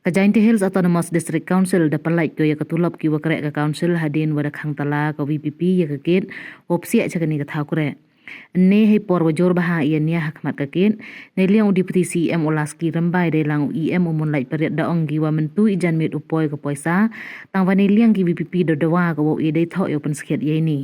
Kajainti Hills Autonomous District Council da palai ko ya katulap ki wakrek ka council hadin wada khang tala ka VPP ya ka ket opsi acha kani ka thakure ne he por wajor baha ya nia hakmat ka ket ne liang deputy CM Olaski rambai de lang EM umon lai pariat da ong gi wa mentu ijan mit upoi ka poisa tang wani liang ki VPP do dawa ka wo e dei tho yo pen skhet ye ni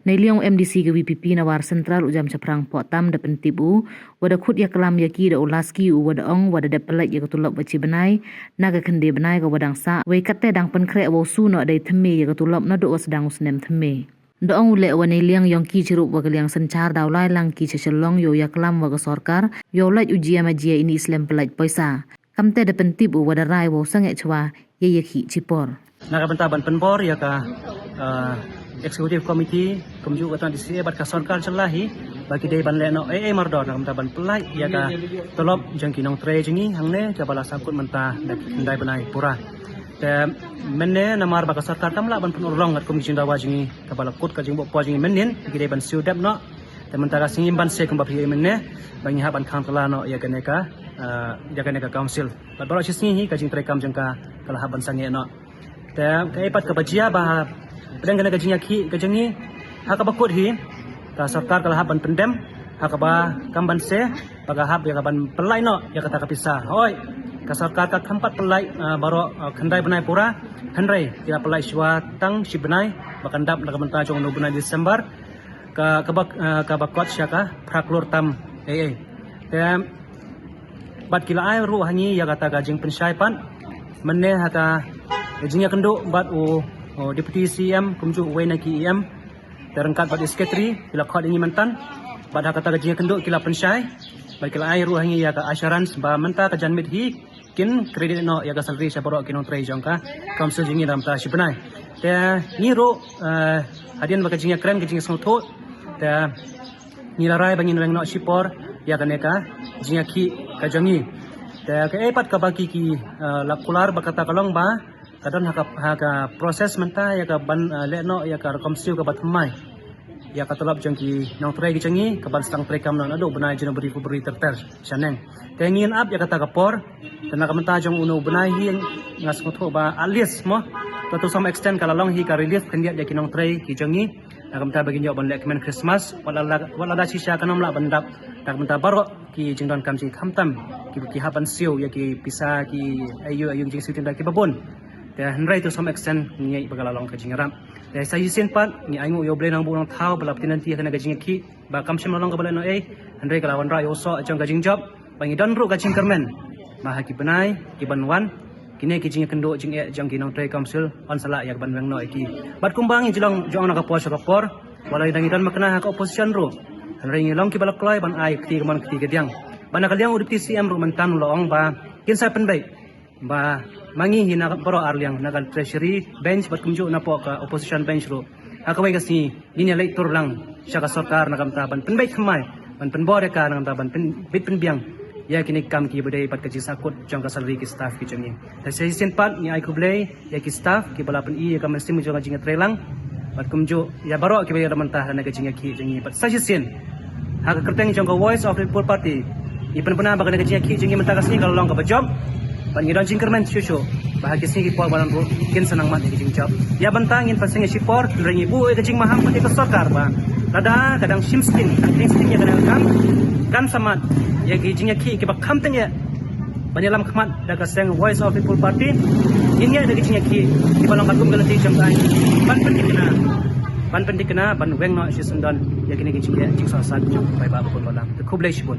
ne liang MDC ke VPP na war central ujam chaprang potam da pentibu wada khut ya kalam ya ki da Olaski u wada ong wada da palai ya katulap bachi benai naga khende benai ka wadang sa we katte dang pen kre wo su no dei thme ya katulap na do sedang usnem thme do ong le wane liang yong ki chirup wa liang sanchar daulai lang ki chechelong yo ya kalam wa ka sarkar yo lai ujia ma jia ini islam palai poisa kamte da pentibu wada rai wo sange chwa ye ye khi chipor naga bentaban penbor ya ka Executive Committee kumju katan disi bat ka sarkar chalahi bagi dei ban leno mardor na kamta ban pelai ya ka tolop jangki nong tre jingi hangne ka bala sakut menta dai banai pura te menne namar ba ka sarkar kamla ban penolong at komisi dawa jingi ka bala kut ka jingbo po jingi menin bagi dei ban siu dep no te menta ka singim ban se kumba pi menne bangi ha ban khang tala no ya ka council bat bala sisni ka jing tre kam jangka kala ha ban sange no te ka ipat ka bajia ba pedang kena gajinya ki gajengi hakaba kut hi ka sarkar kala haban pendem hakaba kamban se baga hab ya kaban pelai no ya kata kapisa oi ka sarkar ka kampat pelai baro khandai benai pura handrai kira pelai shwa tang si benai bakandap na kamanta jong no benai Desember ka bakot syaka praklur tam te bat kila ai ru hangi ya kata gajing pensyai pan menne haka gajinya kendo bat Deputy CM kumju wena ki EM terangkat bad sekretari bila khot ini mantan bad kata gajinya kenduk kila pensyai bad kila ai ruhangi ya ka assurance ba menta ka janmit hi kin kredit no ya ka salary sa baro kinong tray jongka council jingi dalam ta sibenai te ni ro hadian ba gajinya kren gajinya sotho te ni larai bangin reng no sipor ya ka neka jinya ki ka jangi te ka epat ka baki ki lakular ba kata kalong ba kadang haka proses menta ya ka ban lekno ya ka komsiu ka batmai ya ka tolap jangki nong trai gi changi ka ban stang trai kam no ado benai jeno beri terter chaneng tengin up ya kata ka por tena ka menta jong uno benai hi ngas ngotho ba alias mo to some extent kala long hi ka relief kendia ya ki nong trai gi changi ka menta bagi nyo ban lek men Christmas wala da sisa kanam la bandap tak menta baro ki jingdon kam ji khamtam ki haban siu ya ki pisa ki ayu jing siu tinda ki babon handrai to some extent ni bagalalong ka jingaram dai sa yusin pat ni aingu yo ble nang bu nang thau bala tinanti kana gajing ki ba kam sim lalong ka bala no handrai kala wan ra yo so jong gajing job bangi don ru gajing kermen ma ha ki benai ki banwan kine ki jing kendo jing jong ki nong trai council on sala ya ban wang no ki bat kumbang jilong jong na ka pos ka por walai dangi dan makna ha ka opposition ru handrai ni long ki bala kloi ban ai ki man ki gediang bana kaliang udip CM ru mantan loong ba kin sa pendai ba mangi hina baro arliang nagal treasury bench bat kumju na po ka opposition bench ro akawai kasi linya lektor lang siya ka sarkar na kamta ban penbai khamai ban penbore ka na kamta ban bit penbiang ya kini kam ki budai pat kaji sakut jong ka salary ki staff ki jangi ta sen pat ni ai kublei ya ki staff ki bala pen i ka mesti mu jong jinga trelang bat kumju ya baro ki bayar mentah na ka jinga ki jangi pat sen ha ka kerteng jong ka voice of the poor party ipan puna ba ka jinga ki jangi mentah kasni kalau long ka job Pangidon jingkermen susu bahagia sini kipor balang ro kin senang mat di job ya bantangin pasang sipor rengi bu ke jing maham pati ke sarkar ba lada kadang simstin ya kadang kan sama ya jingnya ki ke bakam tanya banyalam khmat daga seng voice of people party ini ada jingnya ki di balang katum galati jam tai ban pendik kena ban weng no si sundan ya kini jingnya jing sasat jong bai ba pun balang the kublai sipun